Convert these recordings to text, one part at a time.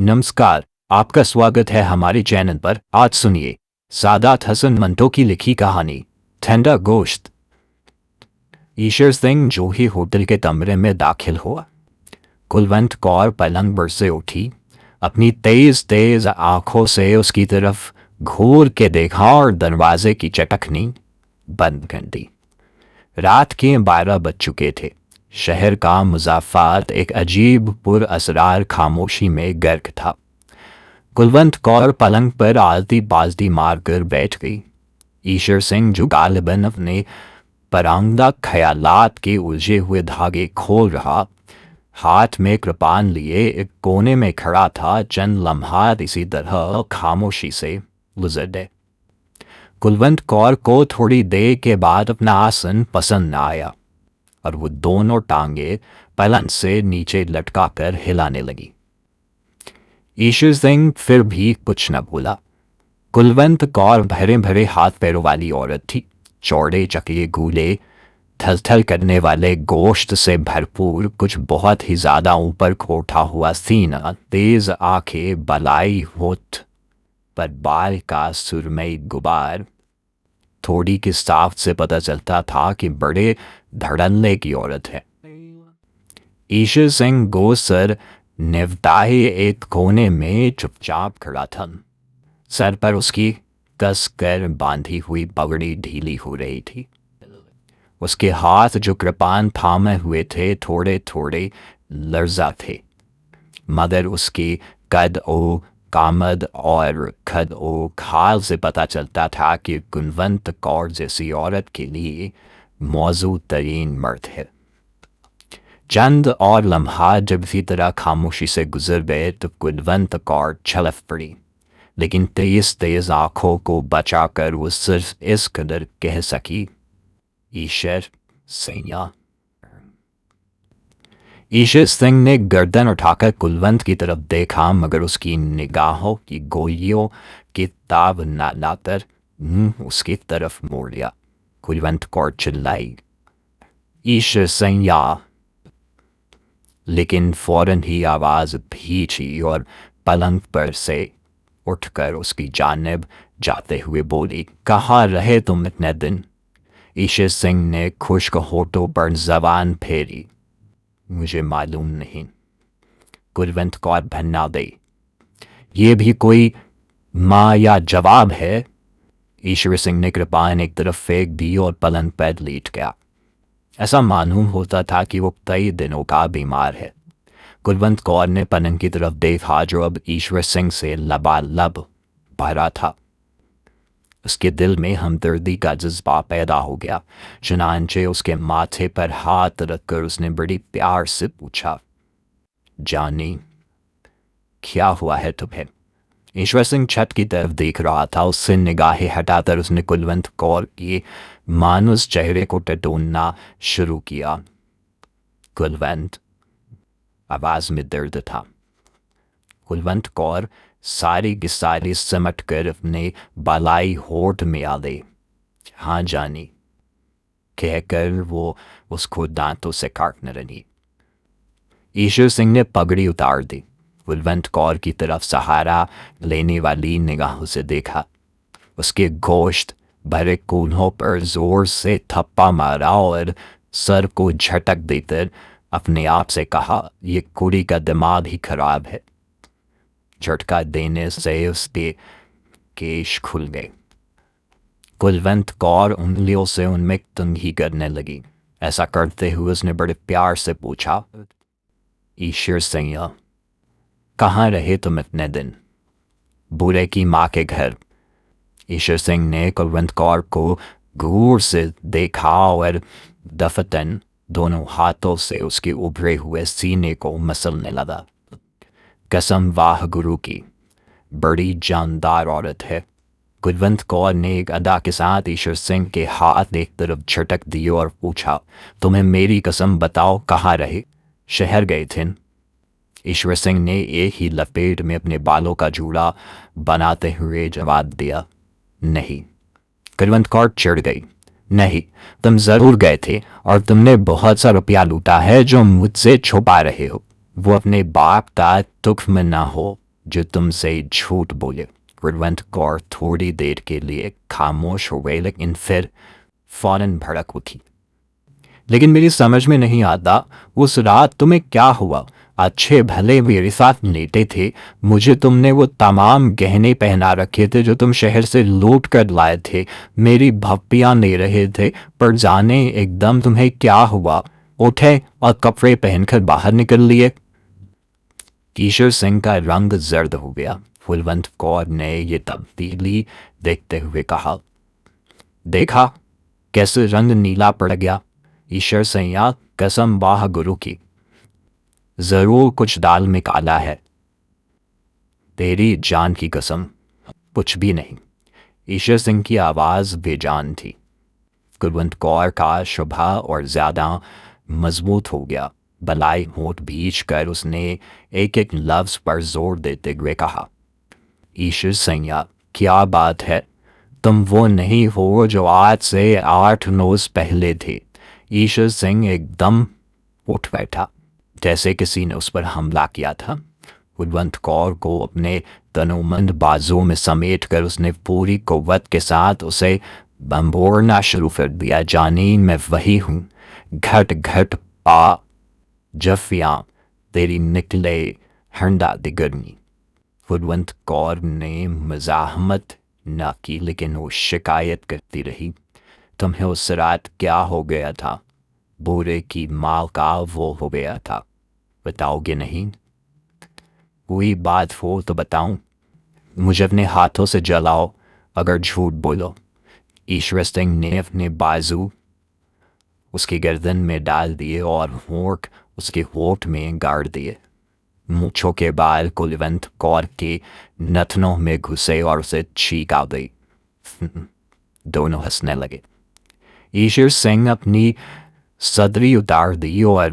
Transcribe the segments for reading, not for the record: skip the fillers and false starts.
नमस्कार, आपका स्वागत है हमारे चैनल पर। आज सुनिए सादात हसन मंटो की लिखी कहानी ठंडा गोश्त। ईश्वर सिंह जो ही होटल के कमरे में दाखिल हुआ, कुलवंत कौर पलंग पर से उठी, अपनी तेज तेज आंखों से उसकी तरफ घूर के देखा और दरवाजे की चटकनी बंद कर दी। रात के 12 बज चुके थे। शहर का मुज़ाफ़ात एक अजीब पुर असरार खामोशी में गर्क था। कुलवंत कौर पलंग पर आलती बाजदी मारकर बैठ गई। ईश्वर सिंह जो गालिबन अपने परांदा ख्यालात के उलझे हुए धागे खोल रहा, हाथ में कृपान लिए एक कोने में खड़ा था। चंद लम्हात इसी तरह खामोशी से गुजर गए। कुलवंत कौर को थोड़ी देर के बाद अपना आसन पसंद न आया और वो दोनों टांगे पलंग से नीचे लटका कर हिलाने लगी। ईश्वर सिंह फिर भी कुछ न बोला। कुलवंत कौर भरे भरे हाथ पैरों वाली औरत थी। चौड़े चकिए गूले, थल करने वाले गोश्त से भरपूर, कुछ बहुत ही ज्यादा ऊपर को उठा हुआ सीना, तेज आंखें, बलाई होठ पर बाल का सुरमई गुबार। थोड़ी की साफ से पता चलता था कि बड़े धड़ल्ले की औरत है। ईश्वर सिंह गोसर निवताए एक कोने में चुपचाप खड़ा था। सर पर उसकी कस कर बांधी हुई पगड़ी ढीली हो रही थी। उसके हाथ जो कृपान थामे हुए थे थोड़े थोड़े लर्जा थे, मगर उसकी कद ओ कामद और खद ओ खाल से पता चलता था कि कुलवंत कौर जैसी औरत के लिए मौजूद तरीन मर्द है। चंद और लम्हा जब इसी तरह खामोशी से गुजर गए तो कुलवंत कौर छलक पड़ी, लेकिन तेज तेज आंखों को बचाकर वो सिर्फ इस कदर कह सकी, ईश्वर सिंह। ईश्वर सिंह ने गर्दन उठाकर कुलवंत की तरफ देखा, मगर उसकी निगाहों की गोलियों की ताब न लाकर उसकी तरफ मोड़ लिया। कुलवंत कौर चिल्लाई, ईश्वर सिंह। लेकिन फौरन ही आवाज भीची और पलंग पर से उठकर उसकी जानिब जाते हुए बोली, कहाँ रहे तुम इतने दिन? ईश्वर सिंह ने खुश्क होठों पर जबान फेरी, मुझे मालूम नहीं। कुलवंत कौर भन्ना दई, ये भी कोई माँ या जवाब है? ईश्वर सिंह ने कृपान एक तरफ फेंक दी और पलंग पर लेट गया। ऐसा मालूम होता था कि वो कई दिनों का बीमार है। कुलवंत कौर ने पलंग की तरफ देखा जो अब ईश्वर सिंह से लबालब भरा था। उसके दिल में हमदर्दी का जज्बा पैदा हो गया। चुनांचे उसके माथे पर हाथ रखकर उसने बड़ी प्यार से पूछा, जानी क्या हुआ है तुम्हें? ईश्वर सिंह छत की तरफ देख रहा था। उससे निगाहें हटाकर उसने कुलवंत कौर के मानुस चेहरे को टटोलना शुरू किया। कुलवंत, आवाज में दर्द था। कुलवंत कौर सारी की सारी सिमट कर अपने बालाई होठ में आ गई। हाँ जानी, कहकर वो उसको दांतों से काटने लगी। ईश्वर सिंह ने पगड़ी उतार दी। कुलवंत कौर की तरफ सहारा लेने वाली निगाहों से देखा। उसके गोश्त भरे कूल्हों पर जोर से थप्पा मारा और सर को झटक देकर अपने आप से कहा, ये कुड़ी का दिमाग ही खराब है। झटका देने से उसके केश खुल गए। कुलवंत कौर उंगलियों से उनमें तंगी करने लगी। ऐसा करते हुए उसने बड़े प्यार से पूछा, ईश्वर सिंह, कहाँ रहे तुम इतने दिन? बूढ़े की माँ के घर। ईश्वर सिंह ने कुलवंत कौर को गौर से देखा और दफतन दोनों हाथों से उसके उभरे हुए सीने को मसलने लगा। कसम वाह गुरु की, बड़ी जानदार औरत है। कुलवंत कौर ने एक अदा के साथ ईश्वर सिंह के हाथ एक तरफ झटक दिए और पूछा, तुम्हें मेरी कसम बताओ, कहाँ रहे? शहर गए थे? ईश्वर सिंह ने एक ही लपेट में अपने बालों का जूड़ा बनाते हुए जवाब दिया, नहीं। कुलवंत कौर चिढ़ गई, नहीं, तुम जरूर गए थे और तुमने बहुत सा रुपया लूटा है जो मुझसे छुपा रहे हो। वो अपने बाप का तुख्म न हो जो तुमसे झूठ बोले। कुलवंत कौर थोड़ी देर के लिए खामोश हो गई, लेकिन फिर फौरन भड़क उठी। लेकिन मेरी समझ में नहीं आता, उस रात तुम्हें क्या हुआ? अच्छे भले मेरे साथ लेटे थे, मुझे तुमने वो तमाम गहने पहना रखे थे जो तुम शहर से लूट कर लाए थे, मेरी भप्पियाँ ले रहे थे, पर जाने एकदम तुम्हें क्या हुआ? उठे और कपड़े पहनकर बाहर निकल लिए। ईश्वर सिंह का रंग जर्द हो गया। कुलवंत कौर ने ये तब्दीली देखते हुए कहा, देखा कैसे रंग नीला पड़ गया। ईश्वर सिंह, कसम वाह गुरु की, जरूर कुछ दाल में काला है। तेरी जान की कसम, कुछ भी नहीं। ईश्वर सिंह की आवाज़ बेजान थी। कुलवंत कौर का शुभा और ज़्यादा मजबूत हो गया। बलाई होठ बीच कर उसने एक एक लफ्ज़ पर जोर देते हुए कहा, ईश्वर सिंह, क्या बात है? तुम वो नहीं हो जो आज से 8 रोज़ पहले थे। ईश्वर सिंह एकदम उठ बैठा, जैसे किसी ने उस पर हमला किया था। कुलवंत कौर को अपने तनोमंद बाजुओं में समेट कर उसने पूरी कुव्वत के साथ उसे बम्बोरना शुरू कर दिया। जानीन, मैं वही हूँ, घट घट पा जफियाँ तेरी निकले हंडा दिगरनी। कुलवंत कौर ने मजाहमत न की, लेकिन वो शिकायत करती रही, तुम्हें उस रात क्या हो गया था? बूढ़े की माल का वो हो गया था, बताओगे नहीं? कोई बात हो तो बताऊं? मुझे अपने हाथों से जलाओ अगर झूठ बोलो। ईश्वर सिंह ने अपने बाजू उसकी गर्दन में डाल दिए और होंठ उसके होठ में गाड़ दिए। मूछों के बाल कुलवंत कौर के नथनों में घुसे और उसे चीख आ गई। दोनों हंसने लगे। ईश्वर सिंह अपनी सदरी उतार दी और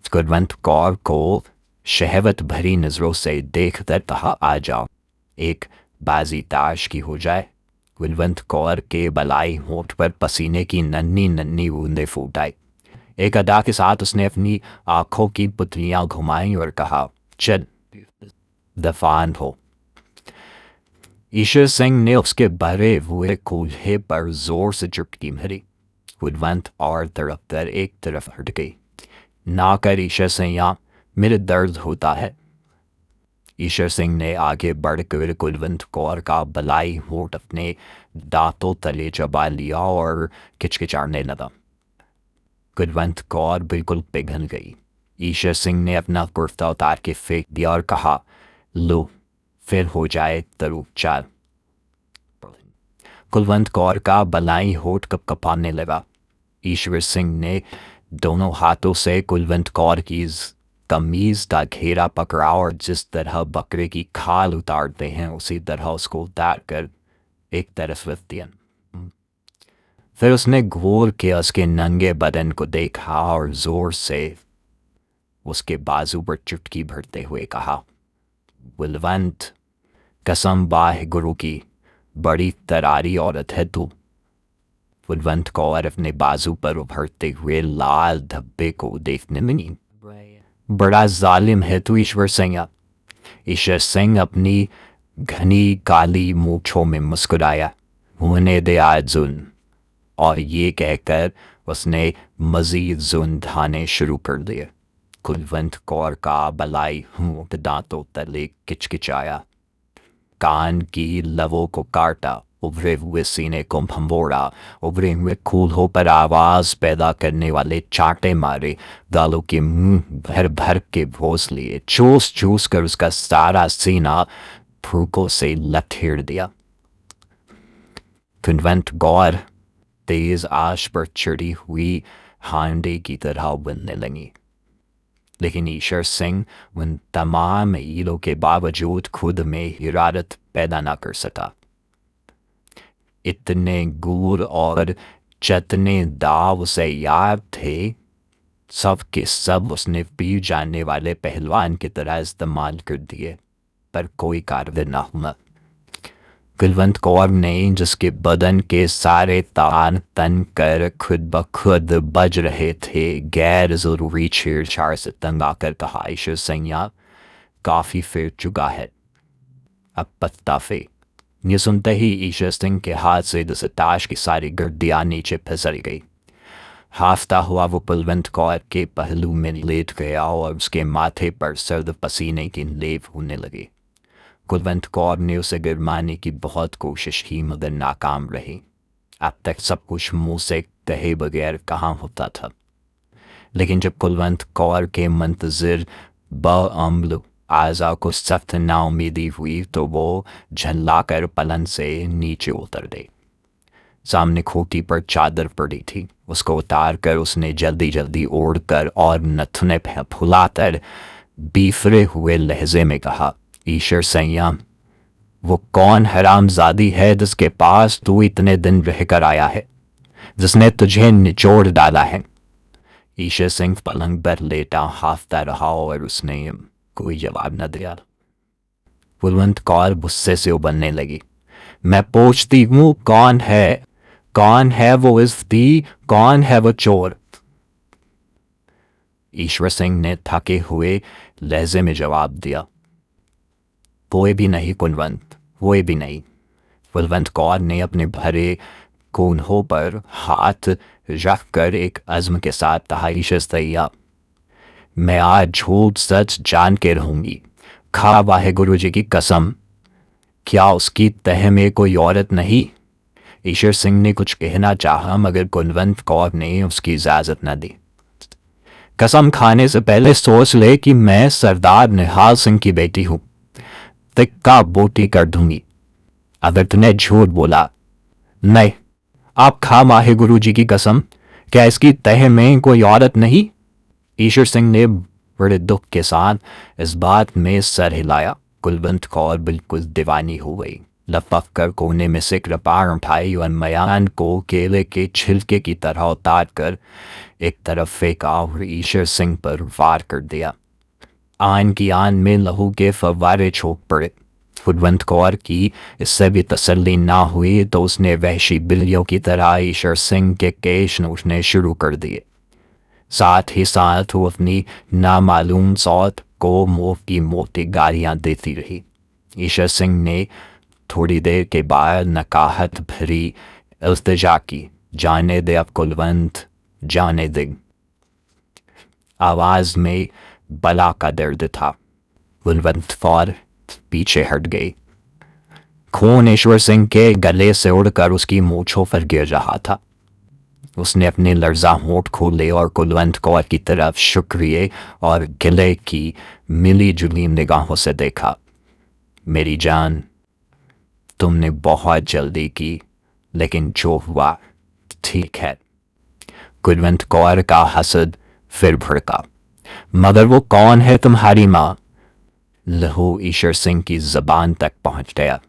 कुलवंत कौर को शहवत भरी नजरों से देखकर कहा, आ जाओ, एक बाजी ताश की हो जाए। कुलवंत कौर के बलाई होठ पर पसीने की नन्ही नन्ही बूंदें फूट आई। एक अदा के साथ उसने अपनी आंखों की पुतलियां घुमाई और कहा, चल दफान हो। ईश्वर सिंह ने उसके भरे हुए कूल्हे पर जोर से चुटकी मारी। कुलवंत और तड़प कर एक तरफ हट गई। ना कर ईश्वर सिंह, मेरे दर्द होता है। ईश्वर सिंह ने आगे बढ़कर कुलवंत कौर का बलाई होठ अपने दांतों तले चबा लिया और किचकिचाने लगा। कुलवंत कौर बिल्कुल पिघल गई। ईश्वर सिंह ने अपना कुर्ता उतार के फेंक दिया और कहा, लो फिर हो जाए तरू चाल। कुलवंत कौर का बलाई होठ कपकपाने लगा। ईश्वर सिंह ने दोनों हाथों से कुलवंत कौर की कमीज का घेरा पकड़ा और जिस तरह बकरे की खाल उतारते हैं उसी तरह उसको उतार कर एक तरफ रख दिया। फिर उसने घूर के उसके नंगे बदन को देखा और जोर से उसके बाजू पर चुटकी भरते हुए कहा, कुलवंत, कसम वाहे गुरु की, बड़ी तरारी औरत है तू। कुलवंत कौर अपने बाजू पर उभरते हुए लाल धब्बे को देखने लगी। बड़ा जालिम है तू ईश्वर सिंह। ईश्वर सिंह अपनी घनी काली मूछों में मुस्कुराया, होने दे आज जुन, और ये कहकर उसने मजीद जुन ढाने शुरू कर दिए। कुलवंत कौर का बलाई होंठ दांतों तले किचकिचाया, कान की लवों को काटा, उभरे हुए सीने को भंबोड़ा, उभरे हुए कूल्हों पर आवाज पैदा करने वाले चांटे मारे, गालों के मुंह भर भर के भोस लिए, चूस चूस कर उसका सारा सीना फूकों से लथेड़ दिया। कुलवंत कौर तेज आश पर चढ़ी हुई हांडे की तरह बनने लगी, लेकिन ईश्वर सिंह उन तमाम हीलों के बावजूद खुद में हिरारत पैदा ना कर सका। इतने गूर और चतने दाव उसे याद थे, सब के सब उसने पी जाने वाले पहलवान की तरह इस्तेमाल कर दिए, पर कोई कारगर ना हुआ। कुलवंत कौर ने जिसके बदन के सारे तान तन कर खुद ब खुद बज रहे थे, गैर जरूरी छेड़छाड़ से तंग आकर कहा, ईश्वर सिंह, काफी फिर चुका है, अब पत्ताफे। ये सुनते ही ईश्वर सिंह के हाथ से ताश की सारी गर्दियाँ नीचे फिसल गई। हाफता हुआ वो कुलवंत कौर के पहलू में लेट गया और उसके माथे पर सर्द पसीने की लेप होने लगी। कुलवंत कौर ने उसे गिरवाने की बहुत कोशिश की मगर नाकाम रही। अब तक सब कुछ मुंह से कहे बगैर कहाँ होता था, लेकिन जब कुलवंत कौर के मंतज़िर बअम्ल आज़ा को सख्त नाउमीदी हुई तो वो झल्लाकर पलंग से नीचे उतर गई। सामने खोटी पर चादर पड़ी थी, उसको उतार कर उसने जल्दी जल्दी ओढ़कर और नथुने फुलाकर बीफरे हुए लहजे में कहा, ईश्वर संयम, वो कौन हरामजादी है जिसके पास तू इतने दिन रहकर आया है, जिसने तुझे निचोड़ डाला है। ईश्वर सिंह पलंग पर लेटा हाफता रहा और उसने कोई जवाब न दिया। कुलवंत कौर गुस्से से उबलने लगी। मैं पूछती हूँ कौन है वो इफ्ती, कौन है वो चोर? ईश्वर सिंह ने थके हुए लहजे में जवाब दिया, कोई भी नहीं कुलवंत, कोई भी नहीं। कुलवंत कौर ने अपने भरे कोन्हों पर हाथ रख कर एक अज़्म के साथ कहा, ईश्वर सैया, मैं आज झूठ सच जान के रहूंगी, खा वाहे गुरु जी की कसम। क्या उसकी तह में कोई औरत नहीं? ईश्वर सिंह ने कुछ कहना चाहा मगर कुलवंत कौर ने उसकी इजाज़त न दी। कसम खाने से पहले सोच ले कि मैं सरदार निहाल सिंह की बेटी हूं, तिक्का बोटी कर दूंगी अगर तूने झूठ बोला। नहीं, आप खा माहे गुरु जी की कसम, क्या इसकी तह में कोई औरत नहीं? ईश्वर सिंह ने बड़े दुख के साथ इस बात में सर हिलाया। कुलवंत कौर बिल्कुल दीवानी हो गई। लपक कर कोने में से कृपाण उठाई और मयान को केले के छिलके की तरह उतार कर एक तरफ फेंका और ईश्वर सिंह पर वार कर दिया। आन की आन में लहू के फव्वारे छोक पड़े। कुलवंत कौर की इससे भी तसल्ली ना हुई तो उसने वहशी बिल्लियों की तरह ईश्वर सिंह के केश नोचने शुरू कर दिए। साथ ही साथ वो अपनी नामालूम सौत को मुंह की मोटी गालियां देती रही। ईश्वर सिंह ने थोड़ी देर के बाद नकाहत भरी इल्तिजा की, जाने दे अब कुलवंत, जाने दे। आवाज में बला का दर्द था। कुलवंत कौर पीछे हट गई। खून ईश्वर सिंह के गले से उड़कर उसकी मूंछों पर गिर रहा था। उसने अपने लर्जा होंठ खोले और कुलवंत कौर की तरफ शुक्रिया और गिले की मिली जुली निगाहों से देखा। मेरी जान, तुमने बहुत जल्दी की, लेकिन जो हुआ ठीक है। कुलवंत कौर का हसद फिर भड़का। मगर वो कौन है तुम्हारी माँ? लहू ईश्वर सिंह की जबान तक पहुंच गया।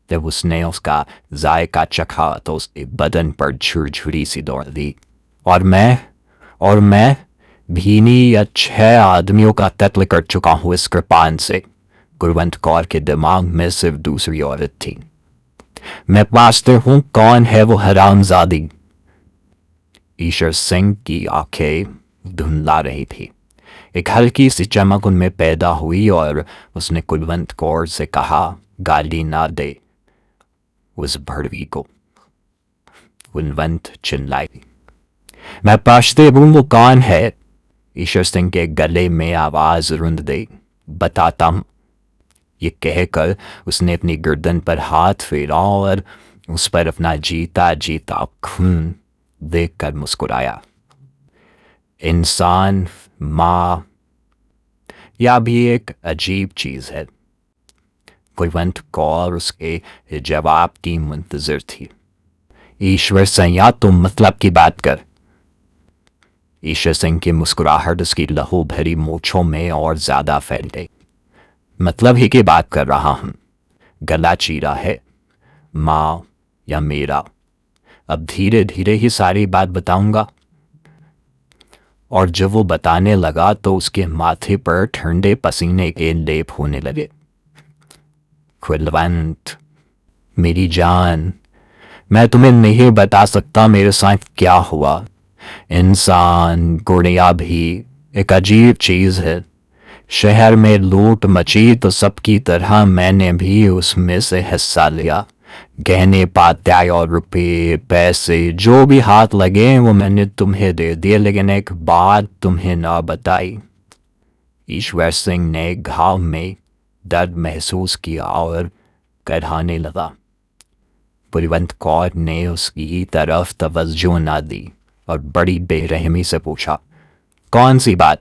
जब उसने उसका जायका चखा तो उसके बदन पर झुरझुरी सी दौड़ दी। और मैं भीनी या 6 आदमियों का कत्ल कर चुका हूं इस कृपान से। कुलवंत कौर के दिमाग में सिर्फ दूसरी औरत थी। मैं पूछते हूं कौन है वो हरामजादी? ईश्वर सिंह की आंखें धुंधला रही थी। एक हल्की सी चमक उनमें पैदा हुई और उसने कुलवंत कौर से कहा, गाली ना दे उस भड़वी को। कुलवंत चिल्लाई, मैं पूछते हूं वो कौन है? ईश्वर सिंह के गले में आवाज रुंध गई। बताता हूं। ये कहकर उसने अपनी गर्दन पर हाथ फेरा और उस पर अपना जीता जीता खून देखकर मुस्कुराया। इंसान, माँ, यह भी एक अजीब चीज है। कुलवंत कौर उसके जवाब की मुंतजर थी। ईश्वर सैया, तुम मतलब की बात कर। ईश्वर सिंह की मुस्कुराहट उसकी लहू भरी मूंछों में और ज्यादा फैल गई। मतलब ही की बात कर रहा हूं। गला चीरा है, माँ या मेरा। अब धीरे धीरे ही सारी बात बताऊंगा। और जब वो बताने लगा तो उसके माथे पर ठंडे पसीने के लेप होने लगे। कुलवंत, मेरी जान, मैं तुम्हें नहीं बता सकता मेरे साथ क्या हुआ। इंसान गुड़िया भी एक अजीब चीज है। शहर में लूट मची तो सबकी तरह मैंने भी उसमें से हिस्सा लिया। गहने पात्याय और रुपये पैसे जो भी हाथ लगे वो मैंने तुम्हें दे दिए, लेकिन एक बात तुम्हें ना बताई। ईश्वर सिंह ने घाव में दर्द महसूस किया और कराहने लगा। पुलिवंत कौर ने उसकी तरफ तवज्जो ना दी और बड़ी बेरहमी से पूछा, कौन सी बात?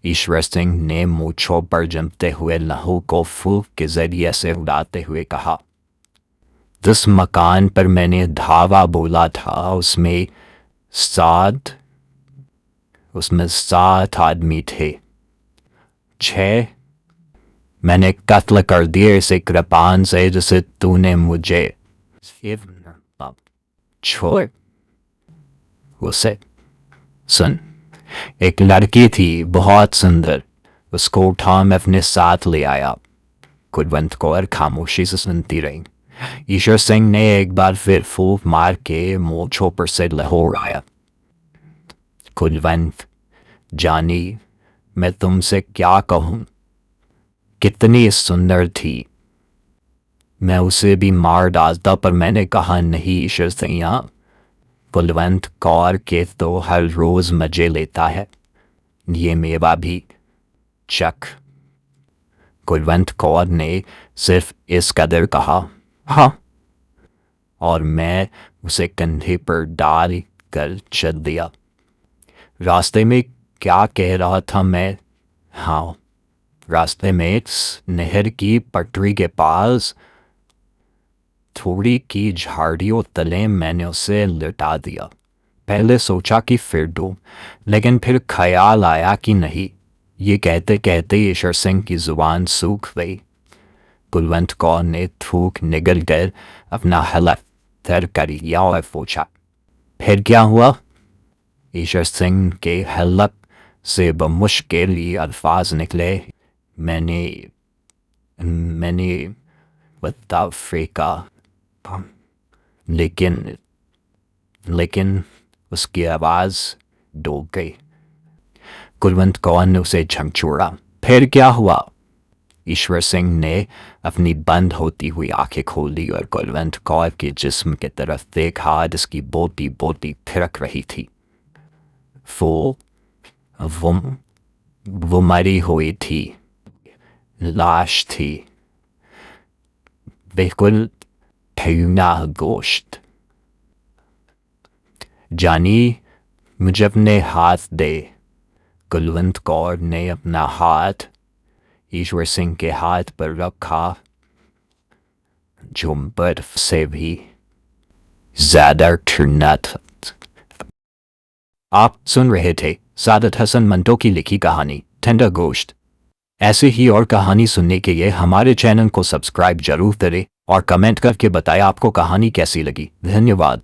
ईश्वर सिंह ने मूंछों पर जमते हुए लहू को फूंक के जरिए से उड़ाते हुए कहा, जिस मकान पर मैंने धावा बोला था उसमें 7 आदमी थे। 6 मैंने कत्ल कर दिए इस कृपान से जिसे तूने मुझे छोड़। उसे सुन, एक लड़की थी बहुत सुंदर, उसको उठा मैं अपने साथ ले आया। कुलवंत कौर खामोशी से सुनती रही। ईश्वर सिंह ने एक बार फिर फूंक मार के मूंछों पर से लहू आया। कुलवंत जानी, मैं तुमसे क्या कहूं, कितनी सुंदर थी। मैं उसे भी मार डालता पर मैंने कहा नहीं ईश्वर सिंह, कुलवंत कौर के तो हर रोज मजे लेता है, ये मेवा भी चख। कुलवंत कौर ने सिर्फ इस कदर कहा, हाँ, और मैं उसे कंधे पर डाल कर चल दिया। रास्ते में क्या कह रहा था मैं? हाँ, रास्ते में नहर की पटरी के पास थोड़ी की झाड़ियों तले मैंने उसे लिटा दिया। पहले सोचा कि फिर दूं, लेकिन फिर ख्याल आया कि नहीं। ये कहते कहते ईश्वर सिंह की जुबान सूख गई। कुलवंत कौर ने थूक निगल कर अपना हलक तर कर लिया और पूछा, फिर क्या हुआ? ईश्वर सिंह के हलक से बमुश्किल ये अल्फाज निकले, मैंने बता फेंका, लेकिन उसकी आवाज डूब गई। कुलवंत कौर ने उसे झकझोरा। फिर क्या हुआ? ईश्वर सिंह ने अपनी बंद होती हुई आंखें खोल दी और कुलवंत कौर के जिस्म की तरफ देखा जिसकी बोटी बोटी थिरक रही थी। वो मरी हुई थी, लाश थी, बिल्कुल भुना गोश्त। जानी, मुझे अपने हाथ दे। कुलवंत कौर ने अपना हाथ ईश्वर सिंह के हाथ पर रखा, जो बर्फ से भी ज्यादा ठंडा था। आप सुन रहे थे सादत हसन मंटो की लिखी कहानी ठंडा गोश्त। ऐसे ही और कहानी सुनने के लिए हमारे चैनल को सब्सक्राइब जरूर करें और कमेंट करके बताएं आपको कहानी कैसी लगी। धन्यवाद।